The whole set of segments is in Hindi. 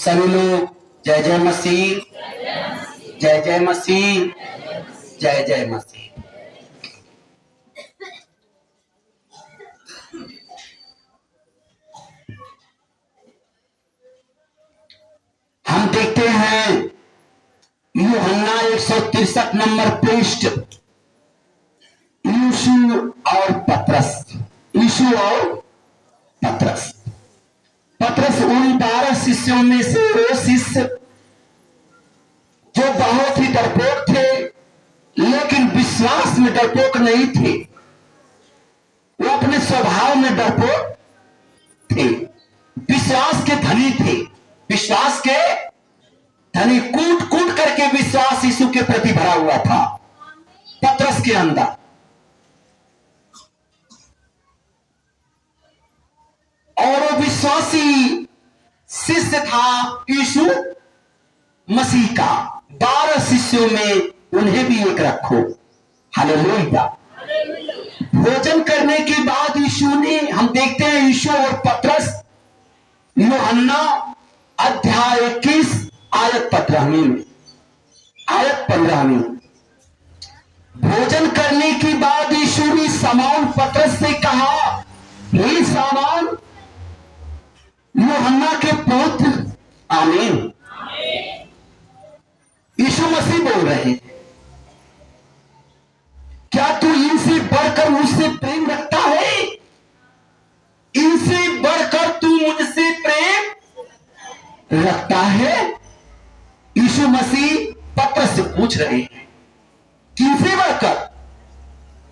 सभी लोग जय जय मसीह, जय जय मसीह, जय जय मसीह। हम देखते हैं यूहन्ना 163 नंबर पृष्ठ, यीशु और पतरस। यीशु और पतरस। पतरस उन 12 शिष्यों में से वो शिष्य जो बहुत ही डरपोक थे, लेकिन विश्वास में डरपोक नहीं थे। वो अपने स्वभाव में डरपोक थे, विश्वास के धनी थे। विश्वास के धनी, कूट कूट करके विश्वास यीशु के प्रति भरा हुआ था पतरस के अंदर। और वो विश्वासी शिष्य था यीशु मसीह का। 12 शिष्यों में उन्हें भी एक रखो। हालेलुया। भोजन करने के बाद यीशु ने, हम देखते हैं यीशु और पतरस, यूहन्ना अध्याय 21 आयत 15 में, आयत 15 में, भोजन करने के बाद यीशु ने शमौन पतरस से कहा, हे शमौन, यूहन्ना के पुत्र, आमीन। यीशु मसीह बोल रहे हैं, क्या तू इनसे बढ़कर मुझसे प्रेम रखता है? इनसे बढ़कर तू मुझसे प्रेम रखता है? यीशु मसीह पतरस से पूछ रहे हैं, किनसे बढ़कर?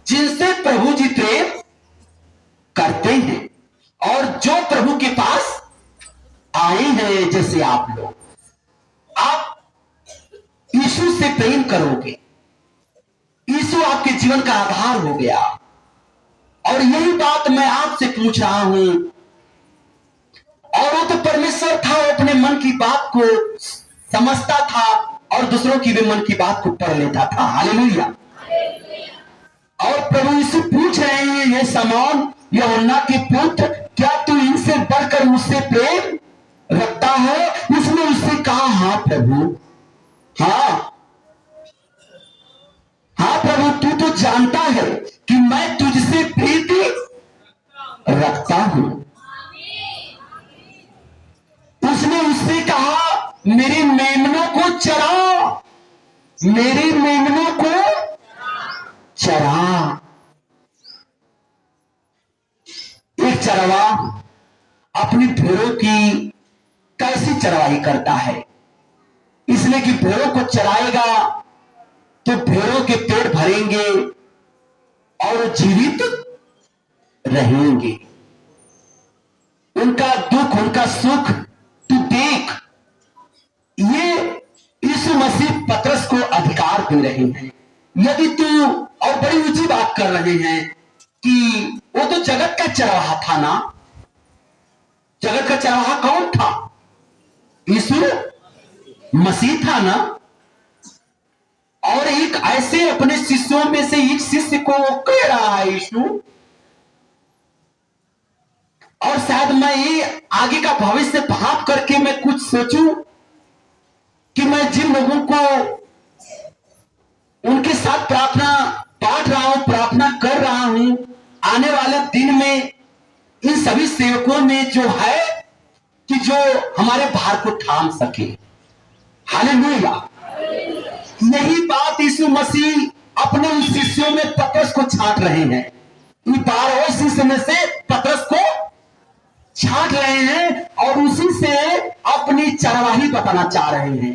जिनसे प्रभु जी प्रेम करते हैं और जो प्रभु के पास आए हैं, जैसे आप लोग। आप यीशु से प्रेम करोगे, यीशु आपके जीवन का आधार हो गया। और यही बात मैं आपसे पूछ रहा हूं। और वो तो परमेश्वर था, वो अपने मन की बात को समझता था और दूसरों की भी मन की बात को पढ़ लेता था। हालेलुया। और प्रभु यीशु पूछ रहे हैं, ये शमौन यूहन्ना के पुत्र, क्या तू इनसे बढ़कर मुझसे प्रेम रखता है? उसने उससे कहा, हाँ प्रभु, हाँ हाँ प्रभु, तू तो जानता है कि मैं तुझसे प्रीति रखता हूं। उसने उससे कहा, मेरे मेमनों को चरा, मेरे मेमनों को चरा। एक चरवा अपनी भेड़ों की कैसी चरवाही करता है? इसलिए कि भेड़ों को चराएगा तो भेड़ों के पेट भरेंगे और जीवित रहेंगे। उनका दुख, उनका सुख तू देख। ये यीशु मसीह पतरस को अधिकार दे रहे हैं। यदि तू, और बड़ी ऊंची बात कर रहे हैं कि वो तो जगत का चरवाहा था ना। जगत का चरवाहा कौन था? यीशु मसीह था ना। और एक ऐसे अपने शिष्यों में से एक शिष्य को कह रहा है यीशु। और शायद मैं ये आगे का भविष्य भाप करके मैं कुछ सोचूं कि मैं जिन लोगों को उनके साथ प्रार्थना बांट रहा हूं, प्रार्थना कर रहा हूं, आने वाले दिन में इन सभी सेवकों में जो है कि जो हमारे भार को थाम सके। हालेलुया। यही बात यीशु मसीह अपने उन शिष्यों में पतरस को छांट रहे हैं। इन 12 शिष्य में से पतरस को छांट रहे हैं और उसी से अपनी चरवाही बताना चाह रहे हैं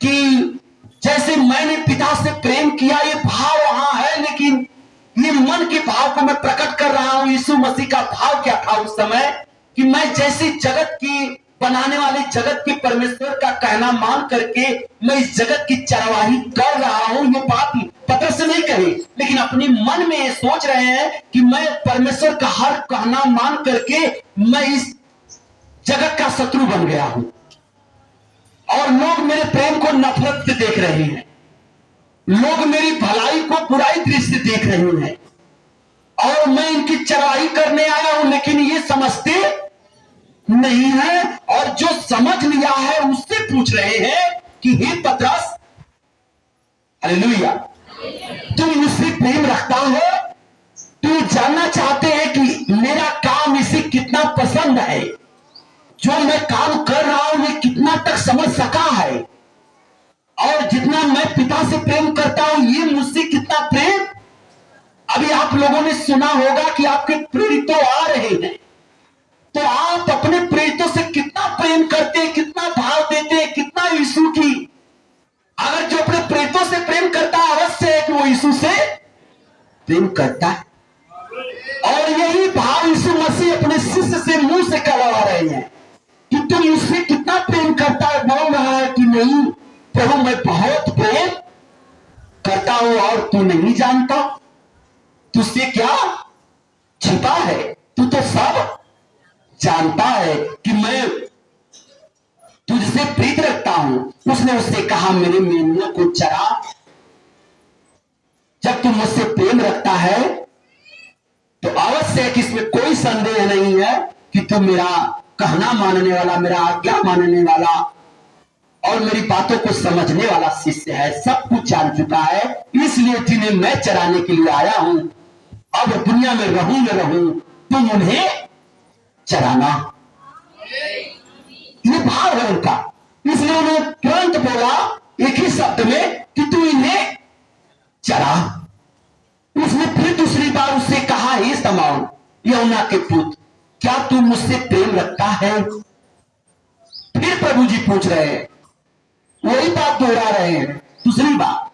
कि जैसे मैंने पिता से प्रेम किया, ये भाव वहां है, लेकिन ये मन के भाव को मैं प्रकट कर रहा हूं। यीशु मसीह का भाव क्या था उस समय कि मैं जैसे जगत की बनाने वाले जगत के परमेश्वर का कहना मान करके मैं इस जगत की चरवाही कर रहा हूं। ये बात पतरस से नहीं कही, लेकिन अपने मन में ये सोच रहे हैं कि मैं परमेश्वर का हर कहना मान करके मैं इस जगत का शत्रु बन गया हूं और लोग मेरे प्रेम को नफरत से देख रहे हैं। लोग मेरी भलाई को बुराई दृष्टि से देख रहे हैं और मैं इनकी चरवाही करने आया हूं, लेकिन ये समझते नहीं है, और जो समझ लिया है उससे पूछ रहे हैं कि हे पतरस, हालेलुया, तू मुझसे प्रेम रखता है? तू जानना चाहते हैं कि मेरा काम इसे कितना पसंद है, जो मैं काम कर रहा हूं ये कितना तक समझ सका है, और जितना मैं पिता से प्रेम करता हूं ये मुझसे कितना प्रेम। अभी आप लोगों ने सुना होगा कि आपके प्रेरित आ रहे हैं, तो आप अपने प्रेरितों से कितना प्रेम करते हैं, कितना भाव देते हैं, कितना यीशु की। अगर जो अपने प्रेरितों से प्रेम करता है अवश्य है कि वो यीशु से प्रेम करता है, और यही भाव यीशु मसीह अपने शिष्य से मुंह से करवा रहे हैं कि तुम मुझसे कितना प्रेम करता है। बोल रहा है कि नहीं प्रभु, मैं बहुत प्रेम करता हूं और तू नहीं जानता, तुझसे क्या छिपा है, तू तो सब जानता है कि मैं तुझसे प्रीत रखता हूं। उसने उससे कहा, मेरे मेमनों को चरा। जब तू मुझसे प्रेम रखता है तो अवश्य है कि इसमें कोई संदेह नहीं है कि तू मेरा कहना मानने वाला, मेरा आज्ञा मानने वाला और मेरी बातों को समझने वाला शिष्य है। सब कुछ जान चुका है, इसलिए जिन्हें मैं चराने के लिए आया हूं, अब दुनिया में रहूं न रहूं, तुम उन्हें चराना। ये भाव है उनका, इसलिए उन्होंने तुरंत बोला एक ही शब्द में कि तू इन्हें चरा। उसने फिर दूसरी बार उससे कहा, हे शमौन यूहन्ना के पुत्र, क्या तू मुझसे प्रेम रखता है? फिर प्रभु जी पूछ रहे हैं, वही बात दोहरा रहे हैं दूसरी बार।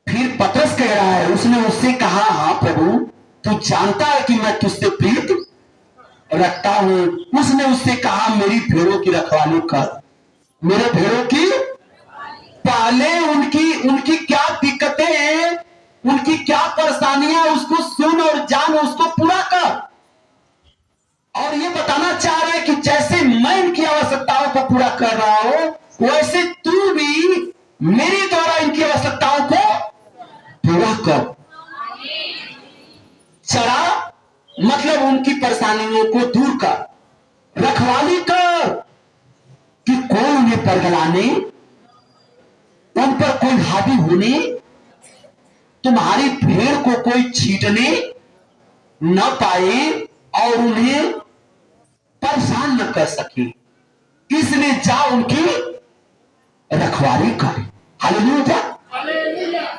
फिर पतरस कह रहा है, उसने उससे कहा, हाँ प्रभु, तू जानता है कि मैं तुझसे प्रीत रखता हूं। उसने उससे कहा, मेरी भेड़ों की रखवाली कर। मेरे भेड़ों की, पहले उनकी क्या दिक्कतें हैं, उनकी क्या परेशानियां, उसको सुन और जान, उसको पूरा कर। और ये बताना चाह रहे हैं कि जैसे मैं इनकी आवश्यकताओं को पूरा कर रहा हूं, वैसे तू भी मेरे द्वारा इनकी आवश्यकताओं को पूरा कर। चरा मतलब उनकी परेशानियों को दूर कर, रखवाली कर कि कोई उन्हें परगलाने, उन पर कोई हावी होने, तुम्हारी भेड़ को कोई छीटने न पाए और उन्हें परेशान न कर सके। इसलिए जा उनकी रखवाली कर। Hallelujah,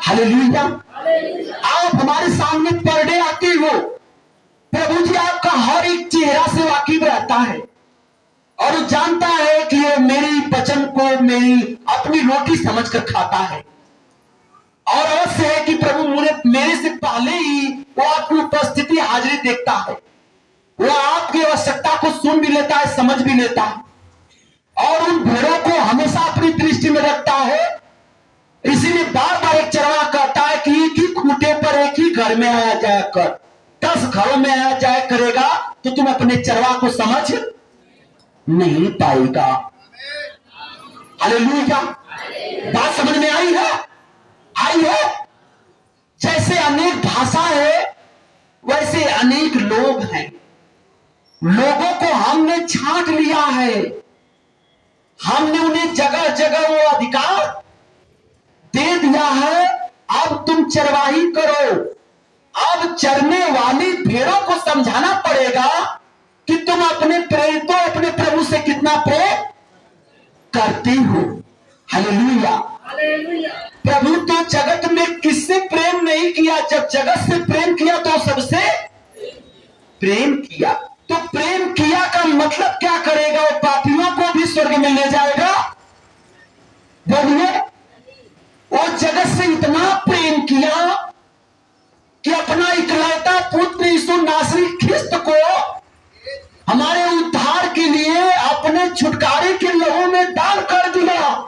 hallelujah. आप हमारे सामने पर डे आते हो, प्रभु जी आपका हर एक चेहरा से वाकिफ रहता है और जानता है कि ये मेरी वचन को मेरी अपनी रोटी समझकर खाता है। और अवश्य है कि प्रभु मेरे से पहले ही वो आपकी उपस्थिति हाजिरी देखता है, वो आपकी आवश्यकता को सुन भी लेता है, समझ भी लेता है और उन भेड़ों को हमेशा अपनी दृष्टि में रखता है। इसीलिए बार बार एक चरवाहा कहता है कि एक ही खूंटे पर एक ही घर में आया जाया कर, 10 घरों में आया जाया करेगा तो तुम अपने चरवाहा को समझ नहीं पाएगा। हालेलुया, बात समझ में आई है? आई है? जैसे अनेक भाषा है वैसे अनेक लोग हैं, लोगों को हमने छांट लिया है, हमने उन्हें जगह जगह वो अधिकार दे दिया है। अब तुम चरवाही करो। अब चरने वाली भेड़ों को समझाना पड़ेगा कि तुम अपने प्रेरितों, अपने प्रभु से कितना प्रेम करते हो। हालेलुया, प्रभु तो जगत में किससे प्रेम नहीं किया, जब जगत से प्रेम किया तो सबसे प्रेम किया। तो प्रेम किया का मतलब क्या करेगा? वो पापियों को भी स्वर्ग में ले जाएगा। बोलिए, वो जगत से इतना प्रेम किया कि अपना इकलौता पुत्र यीशु नासरी ख्रिस्त को हमारे उद्धार के लिए अपने छुटकारे के लहू में दान कर दिया।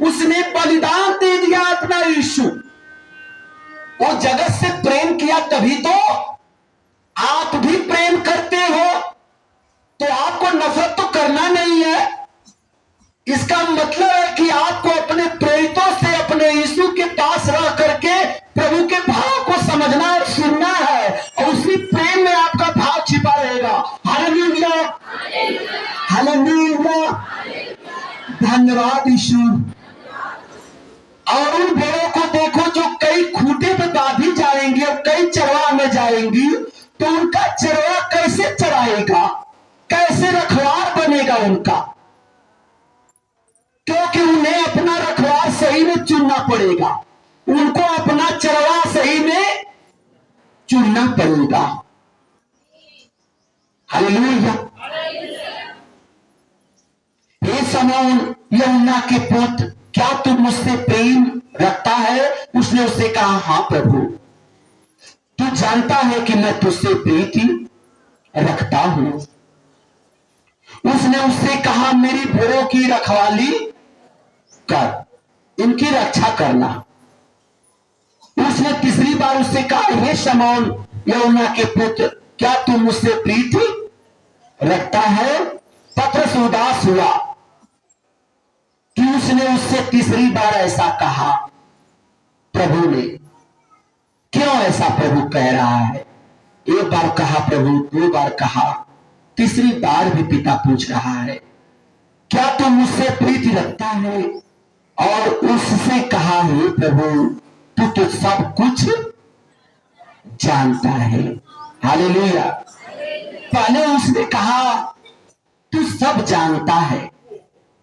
उसने बलिदान दे दिया अपना यीशु। वो जगत से प्रेम किया, तभी तो आप भी प्रेम करते हो। तो आपको नफरत तो करना नहीं है। इसका मतलब है कि आपको अपने प्रेरितों से, अपने यीशु के पास रह करके प्रभु के भाव को समझना और सुनना है और उसी प्रेम में आपका भाव छिपा रहेगा। हालेलुया, धन्यवाद यीशु। और उन भेड़ों को देखो जो कई खूंटे पे बांधी जाएंगी और कई चरवाह में जाएंगी, तो उनका चरवाह कैसे चराएगा, कैसे रखवार बनेगा उनका, क्योंकि उन्हें अपना रखवार सही में चुनना पड़ेगा, उनको अपना चरवाह सही में चुनना पड़ेगा। हालेलुया। हे शमौन यूहन्ना के पुत्र, क्या तू मुझसे प्रेम रखता है? उसने उससे कहा, हाँ प्रभु, तू जानता है कि मैं तुझसे प्रीति रखता हूं। उसने उससे कहा, मेरी भेड़ों की रखवाली कर, इनकी रक्षा करना। उसने तीसरी बार उससे कहा, हे शमौन यूहन्ना के पुत्र, क्या तू मुझसे प्रीति रखता है? पतरस उदास हुआ कि उसने उससे तीसरी बार ऐसा कहा। प्रभु ने, क्यों ऐसा प्रभु कह रहा है? एक बार कहा प्रभु, दो बार कहा, तीसरी बार भी पिता पूछ रहा है, क्या तू मुझसे प्रीति रखता है? और उससे कहा, हे प्रभु, तू तो सब कुछ जानता है। हालेलुया। पहले उसने कहा तू सब जानता है,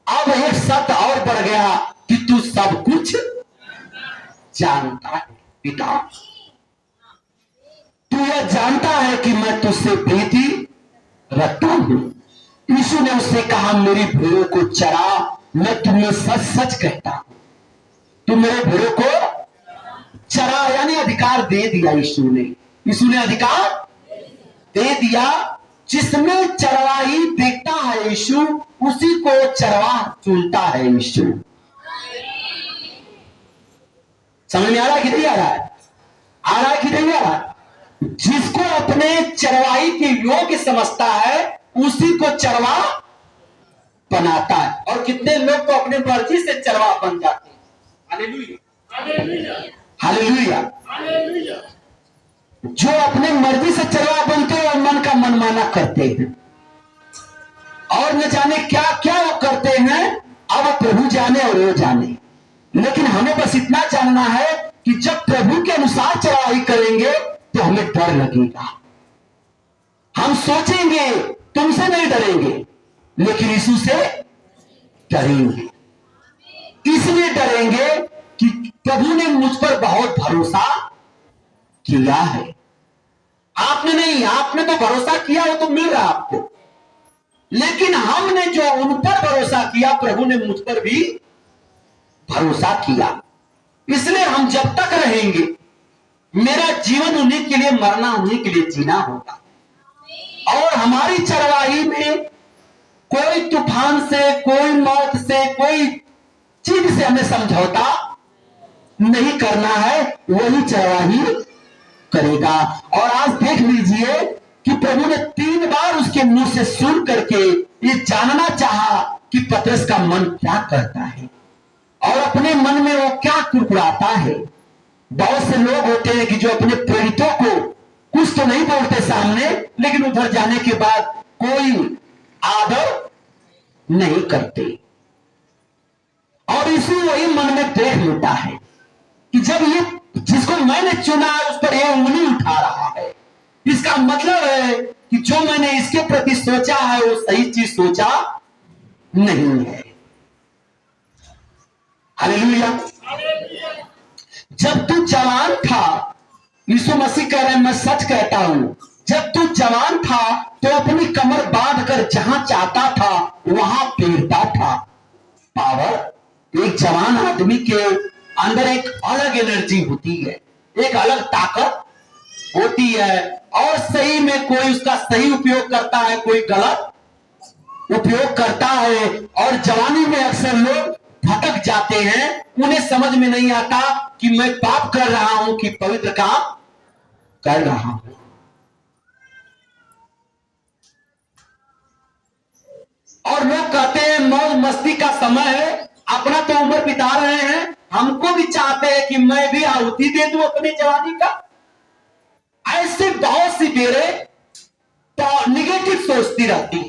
अब एक शब्द और बढ़ गया कि तू सब कुछ जानता है। पिता, तू यह जानता है कि मैं तुझसे प्रीति रखता हूं। यीशु ने उससे कहा, मेरी भेड़ों को चरा, मैं तुम्हें सच सच कहता हूं, तू मेरे भेड़ों को चरा, यानी अधिकार दे दिया यीशु ने। यीशु ने अधिकार दे दिया। जिसमें चरवाही देखता है यीशु, उसी को चरवाह चुनता है यीशु। समझ में आ रहा है कि नहीं आ रहा है? आ रहा है कि नहीं आ रहा है? जिसको अपने चरवाही के योग्य समझता है, उसी को चरवाह बनाता है। और कितने लोग तो अपने मर्जी से चरवाह बन जाते हैं। Hallelujah, hallelujah, hallelujah. जो अपने मर्जी से चरवाह बनते हैं और मन का मनमाना करते हैं, और न जाने क्या क्या वो करते हैं। अब प्रभु जाने और वो जाने, लेकिन हमें बस इतना जानना है कि जब प्रभु के अनुसार चरवाही करेंगे तो हमें डर लगेगा। हम सोचेंगे, तुमसे नहीं डरेंगे, लेकिन यीशु से डरेंगे। इसलिए डरेंगे कि प्रभु ने मुझ पर बहुत भरोसा किया है। आपने नहीं, आपने तो भरोसा किया, वो तो मिल रहा आपको, लेकिन हमने जो उन पर भरोसा किया, प्रभु ने मुझ पर भी भरोसा किया। इसलिए हम जब तक रहेंगे, मेरा जीवन उन्हीं के लिए मरना, उन्हीं के लिए जीना होगा। और हमारी चरवाही में कोई तूफान से, कोई मौत से, कोई चीज से हमें समझौता नहीं करना है, वही चरवाही करेगा। और आज देख लीजिए कि प्रभु ने 3 बार उसके मुंह से सुन करके ये जानना चाहा कि पतरस का मन क्या करता है और अपने मन में वो क्या कुड़कुड़ाता है। बहुत से लोग होते हैं कि जो अपने प्रेरितों को कुछ तो नहीं बोलते सामने, लेकिन उधर जाने के बाद कोई आदर नहीं करते। और इसी वही मन में देख लेता है कि जब ये जिसको मैंने चुना है उस पर ये उंगली उठा रहा है, इसका मतलब है कि जो मैंने इसके प्रति सोचा है वो सही चीज सोचा नहीं है। हालेलुया। जब तू जवान था, यीशु मसीह कह रहे हैं, मैं सच कहता हूं, जब तू जवान था तो अपनी कमर बांध कर जहां चाहता था वहां फेरता था। पावर, एक जवान आदमी के अंदर एक अलग एनर्जी होती है, एक अलग ताकत होती है। और सही में कोई उसका सही उपयोग करता है, कोई गलत उपयोग करता है। और जवानी में अक्सर लोग भटक जाते हैं, उन्हें समझ में नहीं आता कि मैं पाप कर रहा हूं कि पवित्र काम कर रहा हूं। और लोग कहते हैं मौज मस्ती का समय है, अपना तो उम्र बिता रहे हैं, हमको भी चाहते हैं कि मैं भी आहुति दे दूं अपनी जवानी का। ऐसे बहुत सी बेरे तो निगेटिव सोचती रहती,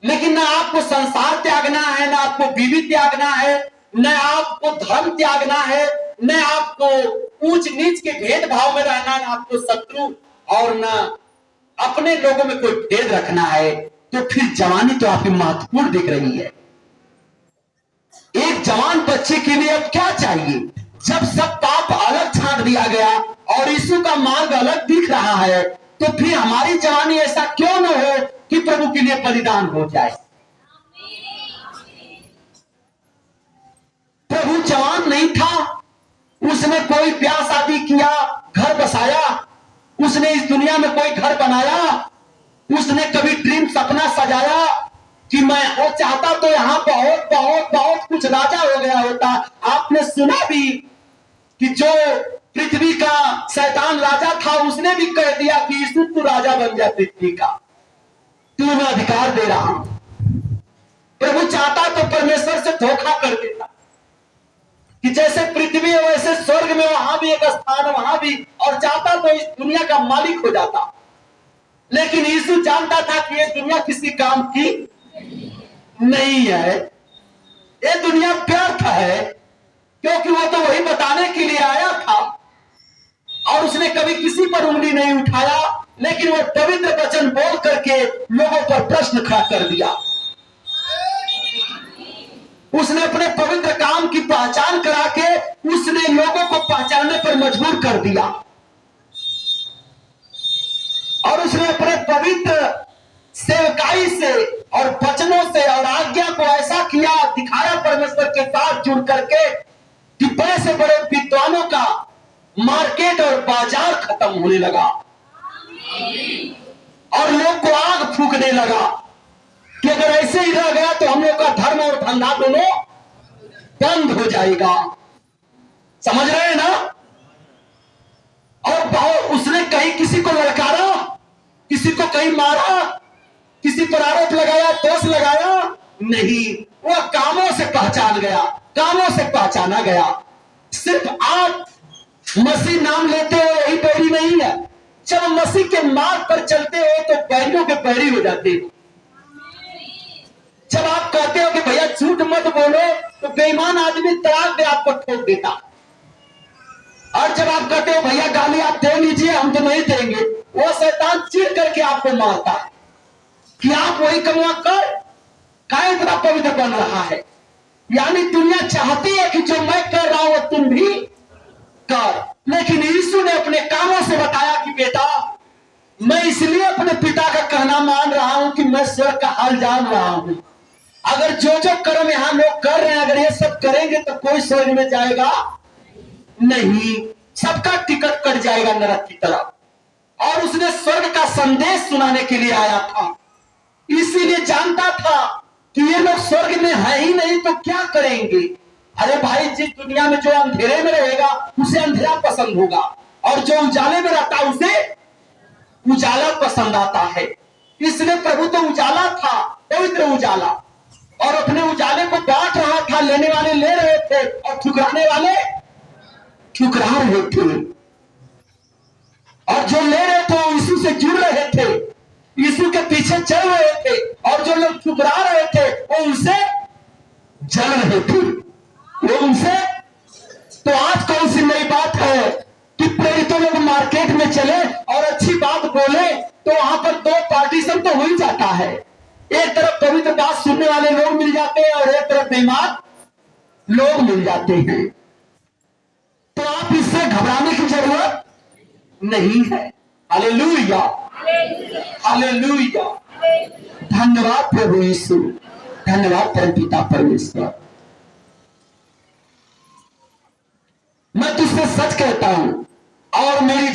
लेकिन न आपको संसार त्यागना है, न आपको बीवी त्यागना है, न आपको धर्म त्यागना है, न आपको ऊंच नीच के भेदभाव में रहना, न आपको शत्रु और न अपने लोगों में कोई भेद रखना है। तो फिर जवानी तो आपकी महत्वपूर्ण दिख रही है। एक जवान बच्चे के लिए अब क्या चाहिए? जब सब पाप अलग छांट दिया गया और यीशु का मार्ग अलग दिख रहा है, तो फिर हमारी जवानी ऐसा क्यों न हो कि प्रभु के लिए बलिदान हो जाए। प्रभु जवान नहीं था, उसने कोई ब्याह शादी किया, घर बसाया, उसने इस दुनिया में कोई घर बनाया, उसने कभी ड्रीम सपना सजाया कि मैं वो चाहता तो यहां बहुत बहुत बहुत कुछ राजा हो गया होता। आपने सुना भी कि जो पृथ्वी का शैतान राजा था, उसने भी कह दिया कि यीशु तू राजा बन जा पृथ्वी का, तू मैं अधिकार दे रहा हूं। प्रभु चाहता तो परमेश्वर से धोखा कर देता कि जैसे पृथ्वी है वैसे स्वर्ग में वहां भी एक स्थान, वहां भी, और चाहता तो इस दुनिया का मालिक हो जाता। लेकिन यीशु जानता था कि ये दुनिया किसी काम की नहीं है, ये दुनिया व्यर्थ है, क्योंकि वो तो वही बताने के लिए आया था। और उसने कभी किसी पर उंगली नहीं उठाया, लेकिन वो पवित्र वचन बोल करके लोगों पर प्रश्न खड़ा कर दिया। उसने अपने पवित्र काम की पहचान करा के उसने लोगों को पहचानने पर मजबूर कर दिया। और उसने अपने पवित्र सेवकाई से और वचनों से और आज्ञा को ऐसा किया, दिखाया परमेश्वर के साथ जुड़ करके, कि बड़े से बड़े विद्वानों का मार्केट और बाजार खत्म होने लगा और लोग को आग फूकने लगा कि अगर ऐसे ही रह गया तो हम लोग का धर्म और धंधा दोनों बंद हो जाएगा। समझ रहे हैं ना? और उसने कहीं किसी को लड़कारा, किसी को कहीं मारा, किसी पर आरोप लगाया, दोष लगाया नहीं। वह कामों से पहचान गया, कामों से पहचाना गया। सिर्फ आप मसीह नाम लेते हो यही बैरी नहीं है। जब मसीह के मार्ग पर चलते हो तो बैरियों के बैरी हो जाते हो। जब आप कहते हो कि भैया झूठ मत बोलो, तो बेईमान आदमी तलाक दे आपको ठोक देता। और जब आप कहते हो भैया गाली आप दे लीजिए, हम तो नहीं देंगे, वो शैतान चिढ़ करके आपको मारता है कि आप वही कमा कर काय इतना पवित्र बन रहा है। यानी दुनिया चाहती है कि जो मैं कर रहा हूं तुम भी कर, लेकिन यीशु ने अपने कामों से बताया कि बेटा मैं इसलिए अपने पिता का कहना मान रहा हूं कि मैं स्वर्ग का हाल जान रहा हूं। अगर जो जो कर्म यहां लोग कर रहे हैं, अगर ये सब करेंगे तो कोई स्वर्ग में जाएगा नहीं, सबका टिकट कट जाएगा नरक की तरफ। और उसने स्वर्ग का संदेश सुनाने के लिए आया था, इसीलिए जानता था कि ये लोग स्वर्ग में है ही नहीं तो क्या करेंगे। अरे भाई, जिस दुनिया में जो अंधेरे में रहेगा उसे अंधेरा पसंद होगा, और जो उजाले में रहता है उसे उजाला पसंद आता है। इसलिए प्रभु तो उजाला था, पवित्र उजाला, और अपने उजाले को बांट रहा था। लेने वाले ले रहे थे और ठुकराने वाले ठुकरा रहे थे, और जो ले रहे थे वो यीशु से जुड़ रहे थे, यीशु के पीछे चल रहे थे, और जो लोग ठुकरा रहे थे वो उनसे जल रहे थे, वो उनसे। तो आज कौन सी नई बात है कि प्रेरितों लोग मार्केट में चले और अच्छी बात बोले तो वहां पर दो पार्टीशन तो हो ही जाता है। एक तरफ पवित्र बात सुनने वाले लोग मिल जाते हैं और एक तरफ बेईमान लोग मिल जाते हैं। तो आप इससे घबराने की जरूरत नहीं है। Hallelujah, hallelujah. धन्यवाद प्रभु यीशु, धन्यवाद परमपिता परमेश्वर। मैं तुझसे सच कहता हूं, और मेरी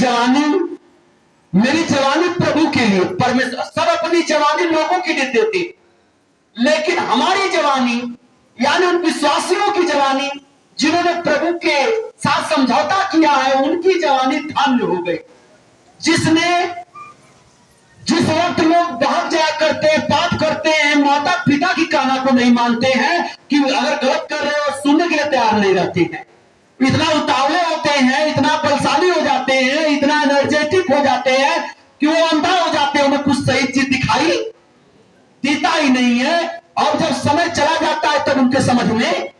जवानी प्रभु के लिए, परमेश्वर सब अपनी जवानी लोगों के लिए देते, लेकिन हमारी जवानी यानी उन विश्वासियों की जवानी जिन्होंने प्रभु के साथ समझौता किया है, उनकी जवानी धन्य हो गई। जिस वक्त लोग भाग जाया करते हैं, पाप करते हैं, माता पिता की कहना को नहीं मानते हैं, कि अगर गलत कर रहे हो सुनने के लिए तैयार नहीं रहते हैं, इतना उतावले होते हैं, इतना बलशाली हो जाते हैं, इतना एनर्जेटिक हो जाते हैं कि वो अंधा हो जाते हैं, उन्हें कुछ सही चीज दिखाई देता ही नहीं है, और जब समय चला जाता है तब उनके समझ में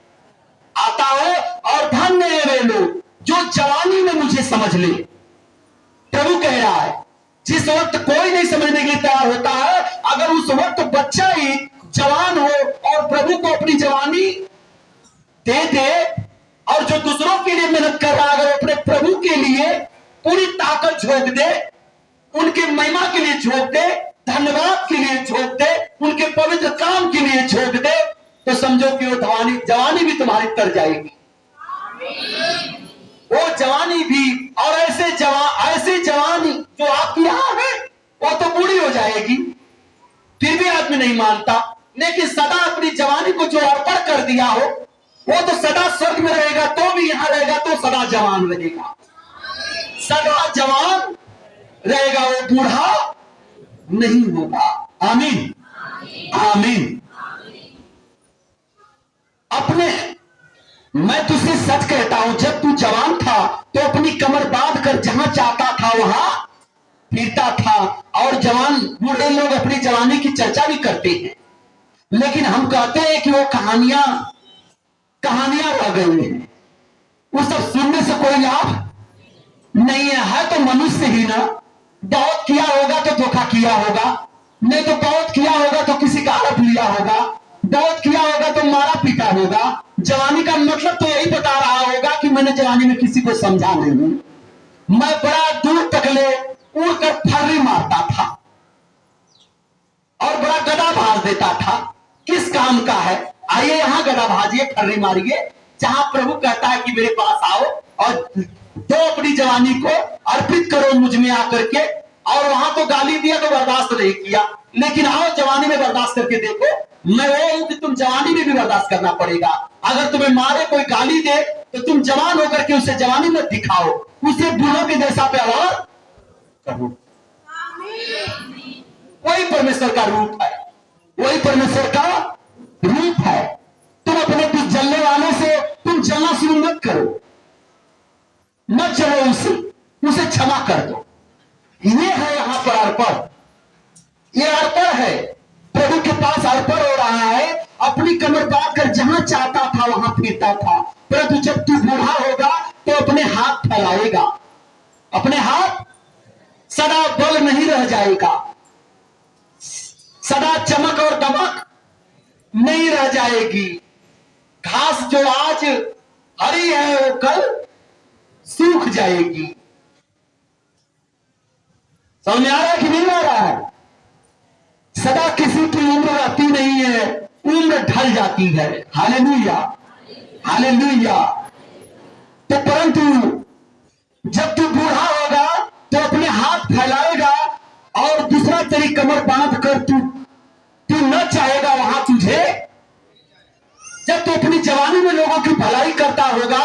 आता है। और धन्य है वे लोग जो जवानी में मुझे समझ ले। प्रभु कह रहा है जिस वक्त कोई नहीं समझने के लिए तैयार होता है, अगर उस वक्त बच्चा ही जवान हो और प्रभु को अपनी जवानी दे दे, और जो दूसरों के लिए मेहनत कर रहा है अगर अपने प्रभु के लिए पूरी ताकत झोंक दे, उनके महिमा के लिए झोंक दे, धन्यवाद के लिए झोंक दे, उनके पवित्र काम के लिए झोंक दे, तो समझो कि वो जवानी भी तुम्हारी तर जाएगी। वो जवानी भी, और ऐसे जवानी जो आपकी यहां है वो तो बूढ़ी हो जाएगी, फिर भी आदमी नहीं मानता। लेकिन सदा अपनी जवानी को जो अर्पण कर दिया हो वो तो सदा स्वर्ग में रहेगा, तो भी यहां रहेगा तो सदा जवान रहेगा, सदा जवान रहेगा, वो बूढ़ा नहीं होगा। आमीन आमीन। मैं तुझसे सच कहता हूं, जब तू जवान था तो अपनी कमर बांध कर जहां चाहता था वहां फिरता था। और जवान बूढ़े लोग अपनी जवानी की चर्चा भी करते हैं, लेकिन हम कहते हैं कि वो कहानियां रह गई हैं, वो सब सुनने से कोई लाभ नहीं है तो मनुष्य ही ना, बहुत किया होगा तो धोखा किया होगा, नहीं तो बहुत किया होगा तो किसी का हड़प लिया होगा, बहुत किया होगा तो मारा पीटा होगा। जवानी का मतलब तो यही बता रहा होगा कि मैंने जवानी में किसी को समझा नहीं, मैं बड़ा दूर तक ले उड़कर फर्री मारता था और बड़ा गदा भाज देता था। किस काम का है? आइए यहां गदा भाजिए, फर्री मारिए, जहां प्रभु कहता है कि मेरे पास आओ और दो अपनी जवानी को अर्पित करो मुझ में आकर के। और वहां तो गाली दिया तो बर्दाश्त नहीं किया, लेकिन आओ जवानी में बर्दाश्त करके देखो। मैं वो हूं कि तुम जवानी में भी बर्दाश्त करना पड़ेगा। अगर तुम्हें मारे कोई गाली दे तो तुम जवान होकर के उसे जवानी में दिखाओ, उसे बूढ़ों के जैसा व्यवहार करो। वही परमेश्वर का रूप है, वही परमेश्वर का रूप है। तुम अपने कुछ जलने वाले से तुम जलना शुरू मत करो, मत चलो उसे क्षमा कर दो। ये है यहां पर अर्पण, ये अर्पण है। प्रभु के पास अर्पण हो रहा है, अपनी कमर बांध कर जहां चाहता था वहां फिरता था। परंतु जब तू बूढ़ा होगा तो अपने हाथ फैलाएगा, अपने हाथ सदा बल नहीं रह जाएगा, सदा चमक और दमक नहीं रह जाएगी। घास जो आज हरी है वो कल सूख जाएगी। समझ में आ रहा है कि नहीं आ रहा है? सदा किसी की उम्र रहती नहीं है, उम्र ढल जाती है। Hallelujah hallelujah. तो परंतु जब तू बूढ़ा होगा तो अपने हाथ फैलाएगा और दूसरा तेरी कमर बांध कर तू न चाहेगा वहां तुझे। जब तू अपनी जवानी में लोगों की भलाई करता होगा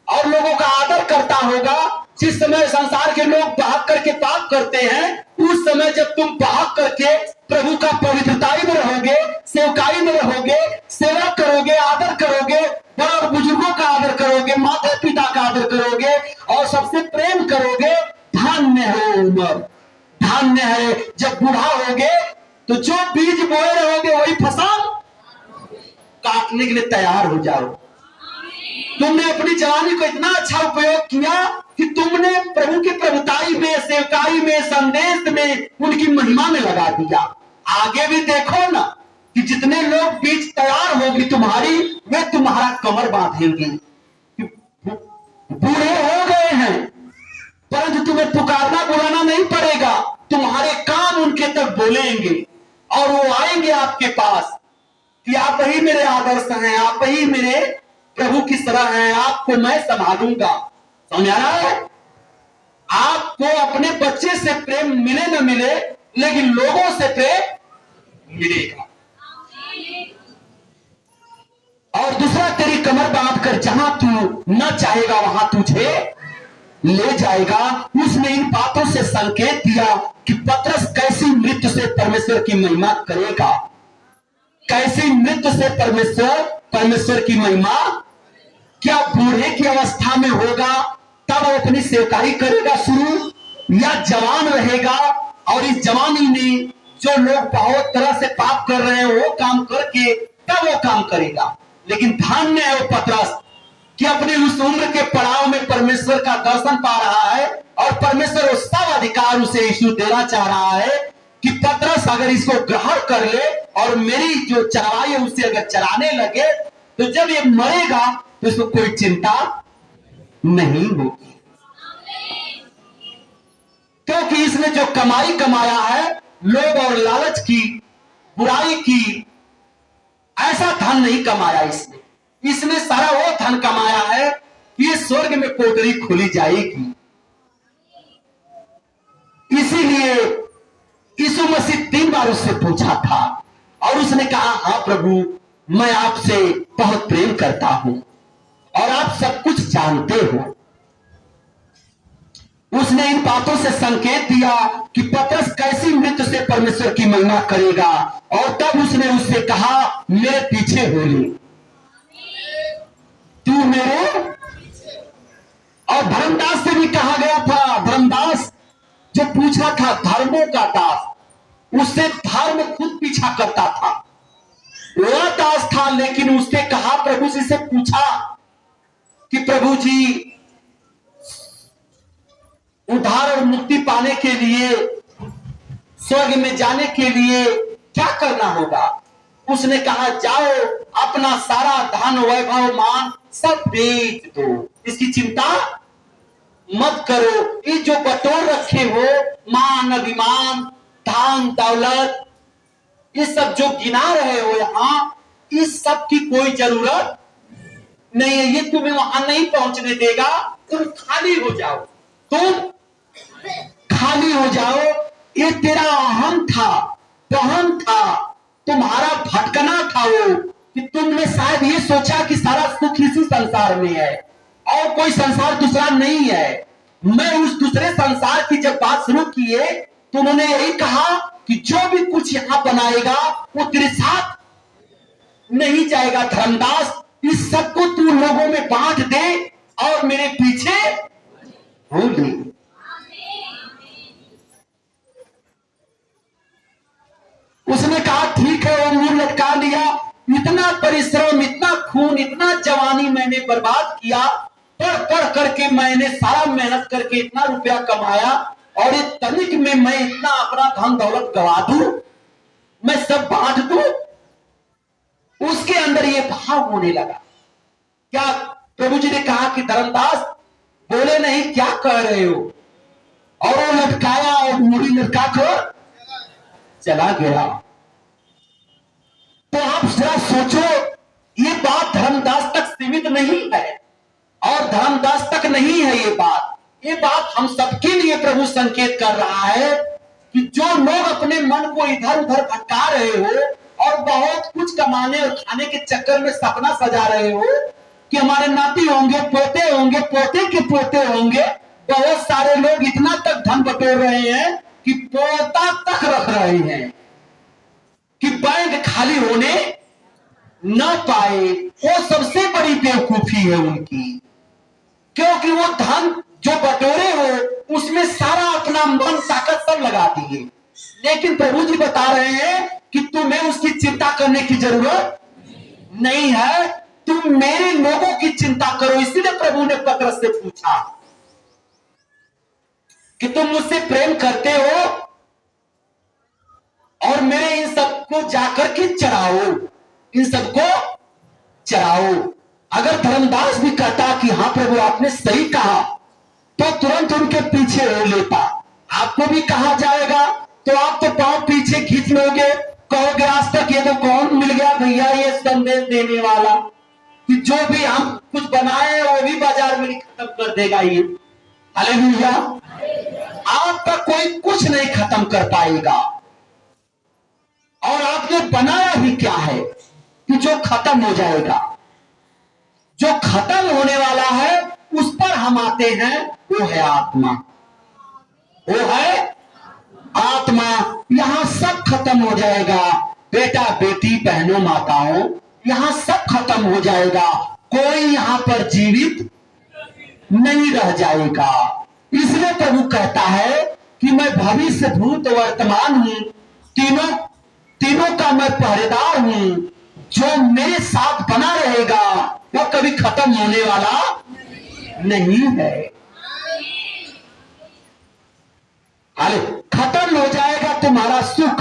और लोगों का आदर करता होगा, जिस समय संसार के लोग बहक करके पाप करते हैं, उस समय जब तुम बहक करके प्रभु का पवित्रताई में रहोगे, सेवकाई में रहोगे, सेवा करोगे, आदर करोगे, बड़े बुजुर्गों का आदर करोगे, माता पिता का आदर करोगे और सबसे प्रेम करोगे, धन्य है उम्र, धन्य है। जब बूढ़ा होगे तो जो बीज बोए रहोगे वही फसल काटने के लिए तैयार हो जाओ। तुमने अपनी जवानी को इतना अच्छा उपयोग किया कि तुमने प्रभु की प्रभुताई में, सेवकाई में, संदेश में, उनकी महिमा में लगा दिया। आगे भी देखो ना कि जितने लोग बीच तैयार होगी तुम्हारी, वे तुम्हारा कमर बांधेंगे। बूढ़े हो गए हैं परंतु तुम्हें पुकारना बुलाना नहीं पड़ेगा, तुम्हारे काम उनके तक बोलेंगे और वो आएंगे आपके पास कि आप ही मेरे आदर्श हैं, आप ही मेरे प्रभु की तरह हैं, आपको मैं संभालूंगा। समझ आ रहा है? आपको अपने बच्चे से प्रेम मिले न मिले, लेकिन लोगों से प्रेम मिलेगा। और दूसरा तेरी कमर बांध कर जहां तू न चाहेगा वहां तुझे ले जाएगा। उसने इन बातों से संकेत दिया कि पतरस कैसी मृत्यु से परमेश्वर की महिमा करेगा, कैसी मृत्यु से परमेश्वर की महिमा। क्या बूढ़े की अवस्था में होगा तब वो अपनी सेवकाई करेगा शुरू, या जवान रहेगा और इस जवानी में जो लोग बहुत तरह से पाप कर रहे हैं वो काम करके तब वो काम करेगा। लेकिन धन्य है वो पतरस कि अपनी उस उम्र के पड़ाव में परमेश्वर का दर्शन पा रहा है और परमेश्वर वो सब अधिकार उसे यीशु देना चाह रहा है कि पतरस अगर इसको ग्रहण कर ले और मेरी जो चरवाई है उसे अगर चराने लगे तो जब ये मरेगा तो इसको कोई चिंता नहीं होगी, क्योंकि इसने जो कमाई कमाया है लोभ और लालच की, बुराई की, ऐसा धन नहीं कमाया इसने सारा वो धन कमाया है कि ये स्वर्ग में कोठरी खुली जाएगी। इसीलिए यीशु मसीह 3 बार उससे पूछा था और उसने कहा हाँ प्रभु, मैं आपसे बहुत प्रेम करता हूं और आप सब कुछ जानते हो। उसने इन बातों से संकेत दिया कि पतरस कैसी मृत्यु से परमेश्वर की महिमा करेगा और तब उसने उससे कहा मेरे पीछे हो ले, तू मेरे। और धर्मदास से भी कहा गया था, धर्मदास जो पूछा था धर्मों का दास, उससे धर्म खुद पीछा करता था, वह दास था। लेकिन उसने कहा प्रभु जी से पूछा कि प्रभु जी उद्धार और मुक्ति पाने के लिए, स्वर्ग में जाने के लिए क्या करना होगा। उसने कहा जाओ अपना सारा धन वैभव मान सब बेच दो, इसकी चिंता मत करो। ये जो बटोर रखे हो मान अभिमान धन दौलत, ये सब जो गिना रहे हो यहां, इस सब की कोई जरूरत नहीं है, ये तुम्हें वहां नहीं पहुंचने देगा। तुम खाली हो जाओ, तुम खाली हो जाओ। ये तेरा अहम था, बहन था, तुम्हारा भटकना था वो कि तुमने शायद ये सोचा कि सारा सुख इसी संसार में है और कोई संसार दूसरा नहीं है। मैं उस दूसरे संसार की जब बात शुरू किए तो उन्होंने यही कहा कि जो भी कुछ यहां बनाएगा वो तेरे साथ नहीं जाएगा। धर्मदास, इस सबको तू लोगों में बांट दे और मेरे पीछे हो ले। उसने कहा ठीक है, वो मुंह लटका लिया। इतना परिश्रम, इतना खून, इतना जवानी मैंने बर्बाद किया, पढ़ पढ़ करके मैंने सारा मेहनत करके इतना रुपया कमाया और इस तनिक में मैं इतना अपना धन दौलत गवा दूं, मैं सब बांट दूं। उसके अंदर ये भाव होने लगा। क्या प्रभु जी ने कहा कि धर्मदास बोले नहीं, क्या कह रहे हो, और वो लटकाया और मुड़ी लटका कर चला गया। तो आप जरा सोचो, ये बात धर्मदास तक सीमित नहीं है और धर्मदास तक नहीं है ये बात हम सबके लिए प्रभु संकेत कर रहा है कि जो लोग अपने मन को इधर उधर भटका रहे हो और बहुत कुछ कमाने और खाने के चक्कर में सपना सजा रहे हो कि हमारे नाती होंगे, पोते होंगे, पोते के पोते होंगे। बहुत सारे लोग इतना तक धन बटोर रहे हैं कि पोता तक रख रहे हैं कि बैंक खाली होने न पाए। वो सबसे बड़ी बेवकूफी है उनकी, क्योंकि वो धन जो बटोरे हो उसमें सारा अपना मन ताकत सब लगा दिए। लेकिन प्रभु जी बता रहे हैं कि तुम्हें उसकी चिंता करने की जरूरत नहीं है, तुम मेरे लोगों की चिंता करो। इसीलिए प्रभु ने पतरस से पूछा कि तुम मुझसे प्रेम करते हो और मेरे इन सबको जाकर के चराओ, इन सबको चराओ। अगर धर्मदास भी कहता कि हाँ प्रभु आपने सही कहा, तो तुरंत उनके पीछे हो लेता। आपको भी कहा जाएगा तो आप तो पांव पीछे खींच लोगे, कहोगे आज तक ये तो कौन मिल गया भैया ये संदेश देने वाला कि जो भी हम कुछ बनाए वो भी बाजार में खत्म कर देगा ये। हालेलुया। आपका कोई कुछ नहीं खत्म कर पाएगा। और आपने बनाया भी क्या है कि जो खत्म हो जाएगा। जो खत्म होने वाला है उस पर हम आते हैं, वो है आत्मा, वो है आत्मा। यहां सब खत्म हो जाएगा, बेटा बेटी बहनों माताओं, यहां सब खत्म हो जाएगा। कोई यहां पर जीवित नहीं रह जाएगा। इसलिए प्रभु कहता है कि मैं भविष्य भूत वर्तमान हूं तीनों तीनों का मैं पहरेदार हूं। जो मेरे साथ बना रहेगा वो कभी खत्म होने वाला नहीं है। अरे खत्म हो जाएगा तुम्हारा सुख।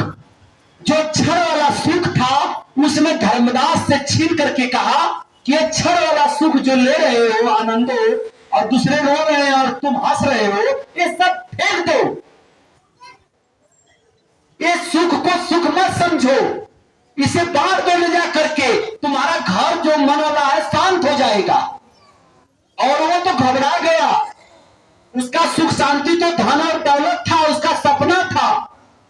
जो क्षण वाला सुख था उसमें धर्मदास से छीन करके कहा कि ये क्षण वाला सुख जो ले रहे हो आनंदो, और दूसरे रो रहे हैं और तुम हंस रहे हो, ये सब फेंक दो। ये सुख को सुख मत समझो, इसे बांट दो ले जा करके। तुम्हारा घर जो मन वाला है शांत हो जाएगा। और वो तो घबरा गया। उसका सुख शांति तो धन और दौलत था, उसका सपना था।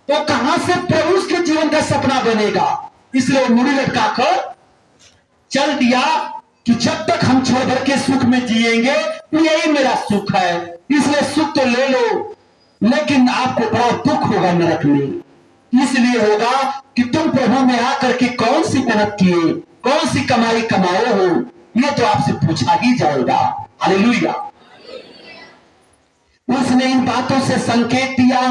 तो कहां से प्रभु उसके जीवन का सपना बनेगा। इसलिए वो मुड़ी लटकाकर चल दिया कि जब तक हम छोड़ भर के सुख में जिएंगे यही मेरा सुख है। इसलिए सुख तो ले लो, लेकिन आपको बड़ा दुख होगा नरक में। इसलिए होगा कि तुम प्रभु में आकर के कौन सी मेहनत किए, कौन सी कमाई कमाए हो, ये तो आपसे पूछा ही जाएगा। हालेलुया। उसने इन बातों से संकेत दिया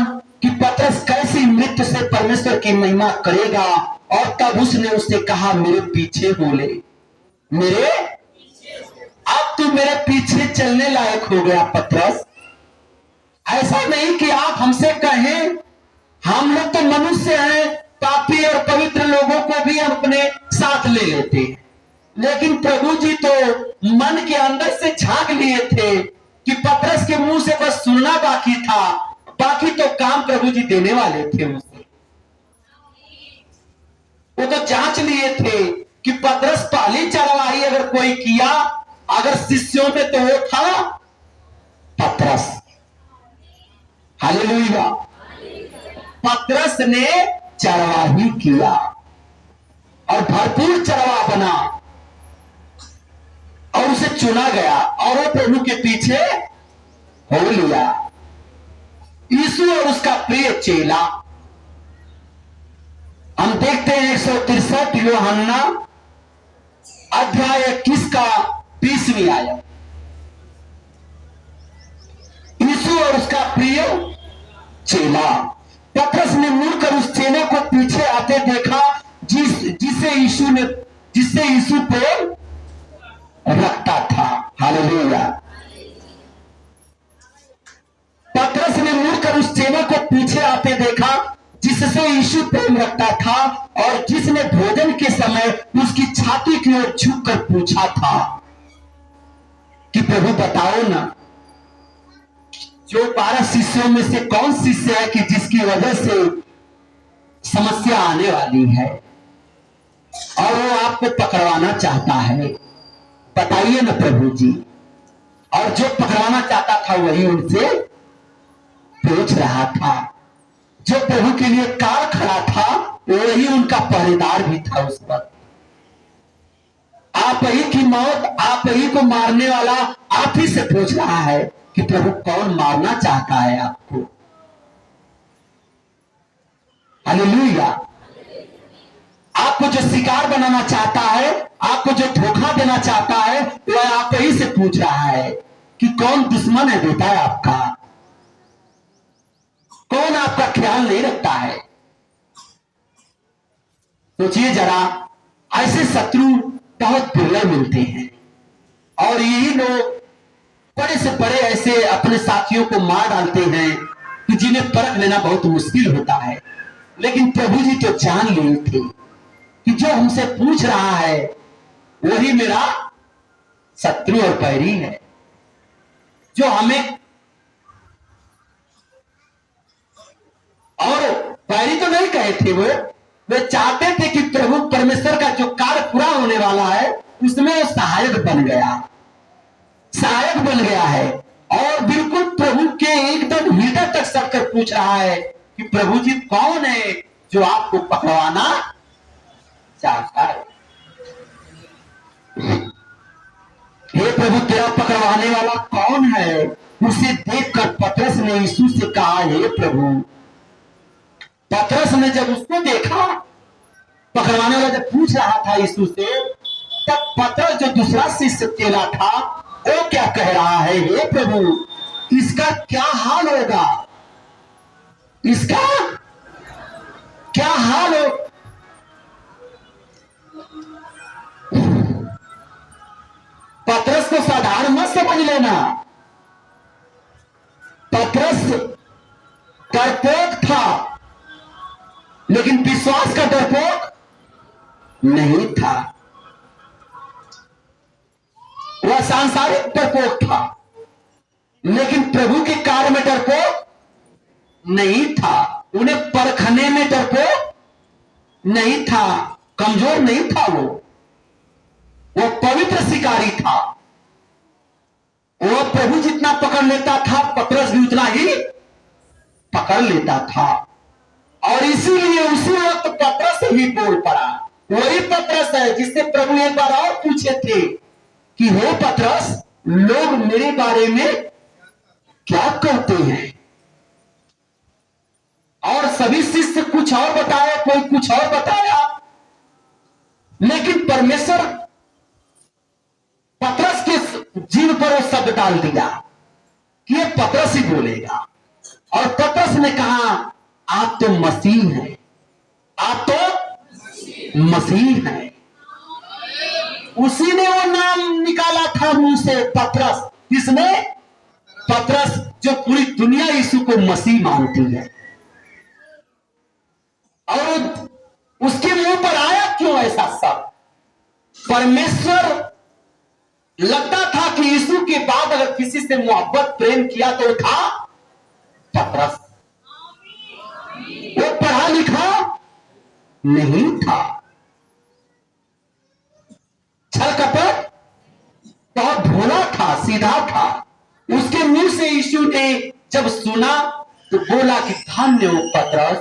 कि पतरस कैसी मृत्यु से परमेश्वर की महिमा करेगा। और तब उसने उससे कहा मेरे पीछे बोले, मेरे अब तू मेरे पीछे चलने लायक हो गया पतरस। ऐसा नहीं कि आप हमसे कहें, हम लोग तो मनुष्य हैं, पापी और पवित्र लोगों को भी हम अपने साथ ले लेते हैं। लेकिन प्रभु जी तो मन के अंदर से झांक लिए थे कि पतरस के मुंह से बस सुनना बाकी था, बाकी तो काम प्रभु जी देने वाले थे उसे। वो तो जांच लिए थे कि पतरस पहली चरवाही अगर कोई किया, अगर शिष्यों में तो वो था पतरस। हालेलुया। पतरस ने चरवाही किया और भरपूर चरवा बना और उसे चुना गया और वो प्रभु के पीछे हो लिया। यीशु और उसका प्रिय चेला, हम देखते हैं 163 यूहन्ना अध्याय 21 का 20वीं आयत। यीशु और उसका प्रिय चेला। पतरस ने मुड़कर उस चेले को पीछे आते देखा जिससे यीशु प्रेम रखता था। हालेलुया। पतरस ने मुड़कर उस चेले को पीछे आते देखा जिससे यीशु प्रेम रखता था और जिसने भोजन के समय उसकी छाती की ओर झुककर पूछा था कि प्रभु बताओ ना, जो 12 शिष्यों में से कौन शिष्य है कि जिसकी वजह से समस्या आने वाली है और वो आपको पकड़वाना चाहता है, बताइए ना प्रभु जी। और जो पकड़वाना चाहता था वही उनसे पूछ रहा था। जो प्रभु के लिए कार खड़ा था वही उनका पहरेदार भी था उस पर। आप ही की मौत, आप ही को मारने वाला आप ही से पूछ रहा है कि प्रभु कौन मारना चाहता है आपको। हालेलुया। आपको जो शिकार बनाना चाहता है, आपको जो धोखा देना चाहता है, वह आप ही से पूछ रहा है कि कौन दुश्मन है बेटा आपका, कौन आपका ख्याल नहीं रखता है। सोचिए जरा, ऐसे शत्रु बहुत दुर्लभ मिलते हैं और यही लोग बड़े से बड़े ऐसे अपने साथियों को मार डालते हैं कि जिन्हें परख लेना बहुत मुश्किल होता है। लेकिन प्रभु जी तो जान लिए थे कि जो हमसे पूछ रहा है वही मेरा शत्रु और बैरी है। जो हमें, और बैरी तो नहीं कहे थे, वे चाहते थे कि प्रभु परमेश्वर का जो कार्य पूरा होने वाला है उसमें वो सहायक बन गया है और बिल्कुल प्रभु के एकदम हृदय तक सटकर पूछ रहा है कि प्रभु जी कौन है जो आपको पकड़वाना चाहता है। हे प्रभु तेरा पकड़वाने वाला कौन है। उसे देखकर पतरस ने यीशु से कहा, हे प्रभु। पतरस ने जब उसको देखा, पकड़वाने वाला जब पूछ रहा था यीशु से, तब पतरस जो दूसरा शिष्य चेला था वो क्या कह रहा है, हे प्रभु इसका क्या हाल होगा, इसका क्या क्या हाल हो। पतरस को साधारण मत समझ लेना। पतरस डरपोक था, लेकिन विश्वास का डरपोक नहीं था। वह सांसारिक डरपोक था, लेकिन प्रभु के कार्य में डरपोक नहीं था। उन्हें परखने में डरपोक नहीं था, कमजोर नहीं था। वो पवित्र शिकारी था। वो प्रभु जितना पकड़ लेता था, पतरस भी उतना ही पकड़ लेता था। और इसीलिए उसी वक्त पतरस भी बोल पड़ा। वही पतरस है जिससे प्रभु एक बार और पूछे थे कि हे पतरस, लोग मेरे बारे में क्या कहते हैं। और सभी शिष्य कुछ और बताया, कोई कुछ और बताया, लेकिन परमेश्वर पतरस के जीव पर वो शब्द डाल दिया कि ये पतरस ही बोलेगा। और पतरस ने कहा, आप तो मसीह हैं, आप तो मसीह हैं। उसी ने वो नाम निकाला था मुंह से, पतरस। किसने? पतरस, जो पूरी दुनिया यीशु को मसीह मानती है। और उसके मुंह पर आया क्यों ऐसा शब्द? परमेश्वर लगता था कि यीशु के बाद अगर किसी से मोहब्बत प्रेम किया तो था पतरस। वो पढ़ा लिखा नहीं था, छल कपट बहुत भोला था, सीधा था। उसके मुंह से यीशु ने जब सुना तो बोला कि धन्य हो पतरस,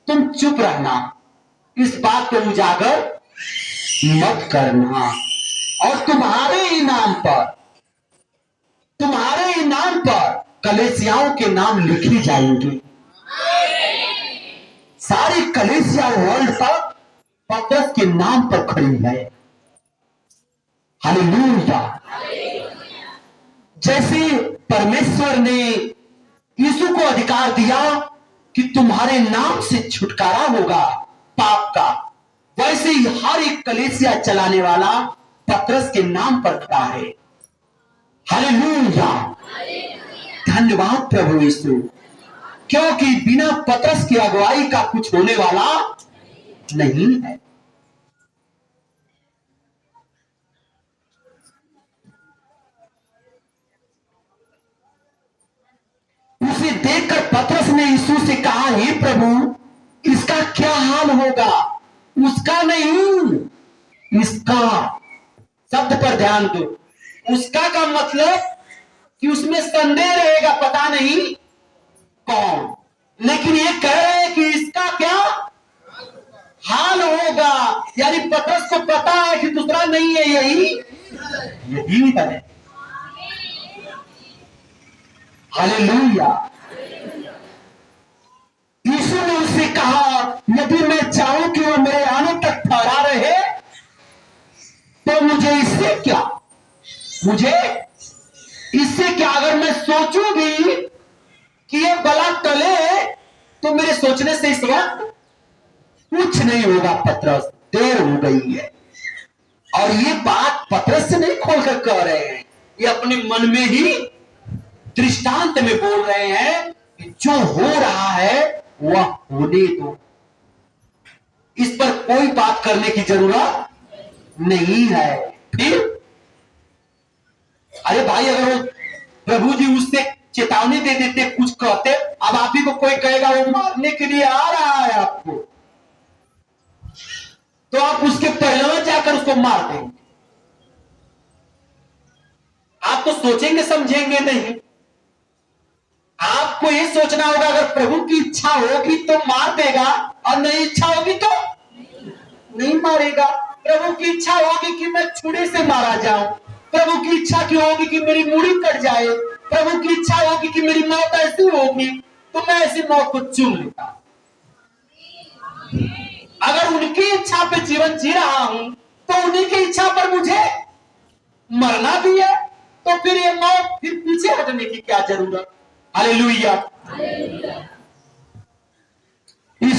तुम चुप रहना, इस बात को उजागर मत करना, और तुम्हारे इनाम पर कलीसियाओं के नाम लिखी जाएंगे। सारी कलीसिया वर्ल्ड तक पतरस के नाम पर खड़ी है। हालेलुया। जैसे परमेश्वर ने यीशु को अधिकार दिया कि तुम्हारे नाम से छुटकारा होगा पाप का, वैसे ही हर एक कलीसिया चलाने वाला पतरस के नाम पर खड़ा है। हालेलुया। धन्यवाद प्रभु यीशु, क्योंकि बिना पतरस की अगुवाई का कुछ होने वाला नहीं है। उसे देखकर पतरस ने यीशु से कहा, हे प्रभु, इसका क्या हाल होगा? उसका नहीं, इसका। शब्द पर ध्यान दो। उसका का मतलब कि उसमें संदेह रहेगा, पता नहीं कौन। लेकिन ये कह रहे हैं कि इसका क्या हाल होगा। यानी पतरस को पता है कि दूसरा नहीं है, यही है। हालेलुया। यीशु ने उससे कहा, यदि मैं चाहूं कि वो मेरे आने तक ठहरा रहे तो मुझे इससे क्या अगर मैं सोचूं भी कि ये बला टले तो मेरे सोचने से इस वक्त कुछ नहीं होगा पतरस, देर हो गई है। और ये बात पतरस से नहीं खोलकर कह रहे हैं, ये अपने मन में ही दृष्टांत में बोल रहे हैं कि जो हो रहा है वह होने दो, इस पर कोई बात करने की जरूरत नहीं है। फिर अरे भाई, अगर वो प्रभु जी उससे चेतावनी दे देते, कुछ कहते, अब आप ही को कोई कहेगा वो मारने के लिए आ रहा है आपको, तो आप उसके पहले जाकर उसको मार देंगे। आप तो सोचेंगे समझेंगे नहीं। आपको ये सोचना होगा, अगर प्रभु की इच्छा होगी तो मार देगा, और नहीं इच्छा होगी तो नहीं मारेगा। प्रभु की इच्छा होगी कि मैं छुरे से मारा जाऊं, प्रभु की इच्छा की होगी कि मेरी मूड़ी कट जाए, प्रभु की इच्छा होगी कि मेरी मौत ऐसी होगी, तो मैं ऐसी मौत को चुन लेता। अगर उनकी इच्छा पे जीवन जी रहा हूं तो उन्हीं की इच्छा पर मुझे मरना भी है, तो फिर ये मौत, फिर पीछे हटने की क्या जरूरत। हालेलुया।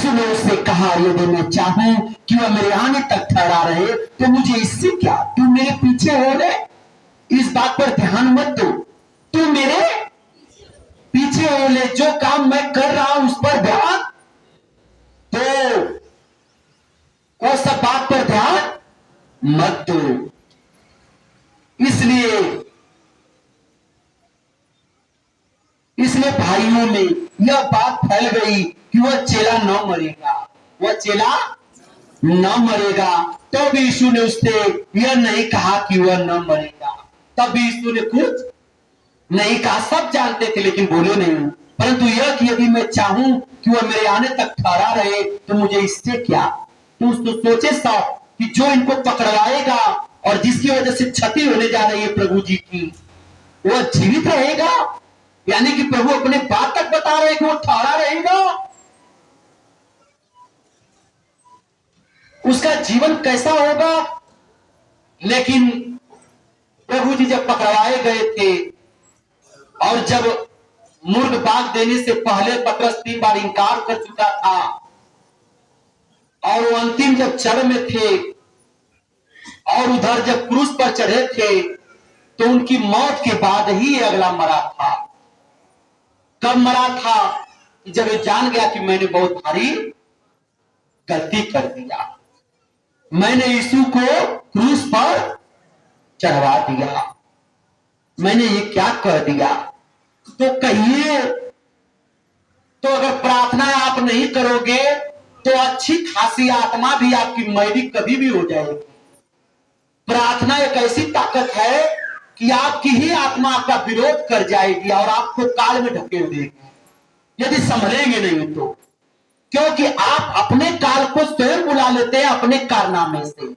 यीशु ने उससे कहा, यदि मैं चाहूं कि वह मेरे आने तक ठहरा रहे तो मुझे इससे क्या, तू मेरे पीछे हो ले। इस बात पर ध्यान मत दो, तू मेरे पीछे हो ले, जो काम मैं कर रहा हूं उस पर ध्यान दो, वो सब बात पर ध्यान मत दो। इसलिए भाइयों में यह बात फैल गई कि वह चेला न मरेगा, वह चेला न मरेगा। तो भी यीशु ने उससे यह नहीं कहा कि वह न मरेगा। तब भी यीशु ने कुछ नहीं कहा, सब जानते थे लेकिन बोले नहीं। परंतु यह कि यदि मैं चाहूं कि वह मेरे आने तक ठहरा रहे तो मुझे इससे क्या। तो सोचे सब कि जो इनको पकड़वाएगा और जिसकी वजह से क्षति होने जा रही है प्रभु जी की, वह जीवित रहेगा। यानी कि प्रभु अपने बात तक बता रहे कि वो ठहरा रहेगा, उसका जीवन कैसा होगा। लेकिन प्रभु जी जब पकड़वाए गए थे और जब मुर्ग बाग देने से पहले पतरस 3 बार इनकार कर चुका था और वो अंतिम जब चरण में थे और उधर जब क्रूस पर चढ़े थे तो उनकी मौत के बाद ही ये अगला मरा था। कब मरा था? जब ये जान गया कि मैंने बहुत भारी गलती कर दिया, मैंने यीशु को क्रूस पर चढ़वा दिया, मैंने ये क्या कर दिया। तो कहिए, तो अगर प्रार्थना आप नहीं करोगे तो अच्छी खासी आत्मा भी आपकी मैली कभी भी हो जाएगी। प्रार्थना एक ऐसी ताकत है कि आपकी ही आत्मा आपका विरोध कर जाएगी और आपको काल में ढकेल देगी यदि संभलेंगे नहीं तो। क्योंकि आप अपने काल को स्वयं बुला लेते हैं अपने कारनामे से,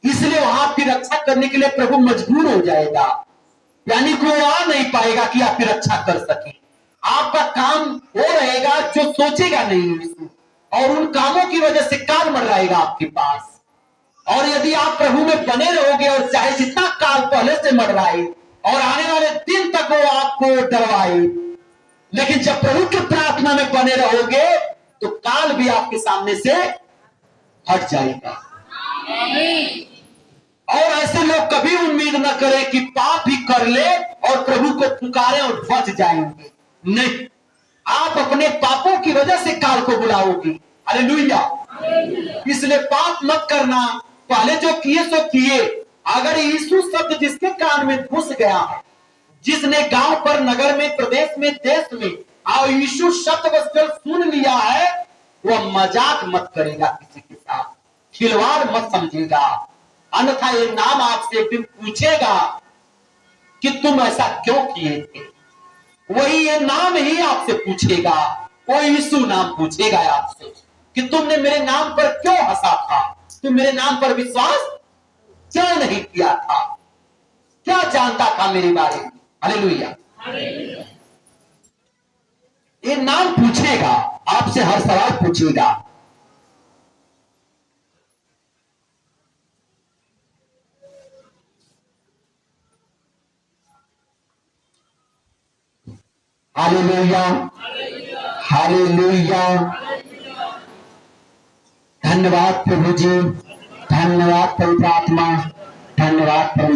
इसलिए वहां आपकी रक्षा करने के लिए प्रभु मजबूर हो जाएगा। यानी कि वो आ नहीं पाएगा कि आपकी रक्षा कर सके। आपका काम वो रहेगा जो सोचेगा नहीं, और उन कामों की वजह से काल मंडराएगा आपके पास। और यदि आप प्रभु में बने रहोगे और चाहे जितना काल पहले से मंडराए और आने वाले दिन तक वो आपको डरवाए, लेकिन जब प्रभु की प्रार्थना में बने रहोगे तो काल भी आपके सामने से हट जाएगा। और ऐसे लोग कभी उम्मीद न करें कि पाप भी कर ले और प्रभु को पुकारे और बच जाएंगे। नहीं, आप अपने पापों की वजह से काल को बुलाओगे। हालेलुया। इसलिए पाप मत करना, पहले जो किए सो किए। अगर यीशु शब्द जिसके कान में घुस गया है, जिसने गांव पर, नगर में, प्रदेश में, देश में और यीशु शब्द को सुन लिया है, वह मजाक मत करेगा, किसी के साथ खिलवाड़ मत समझेगा। अन्यथा ये नाम आपसे एक दिन पूछेगा कि तुम ऐसा क्यों किए थे। वही ये नाम ही आपसे पूछेगा, वो यीशु नाम पूछेगा आपसे कि तुमने मेरे नाम पर क्यों हंसा था, तुम मेरे नाम पर विश्वास क्यों नहीं किया था, क्या जानता था मेरे बारे में। हालेलुया। ये नाम पूछेगा आपसे, हर सवाल पूछेगा। Hallelujah, hallelujah. धन्यवाद प्रभु जी, धन्यवाद पवित्र आत्मा, धन्यवाद।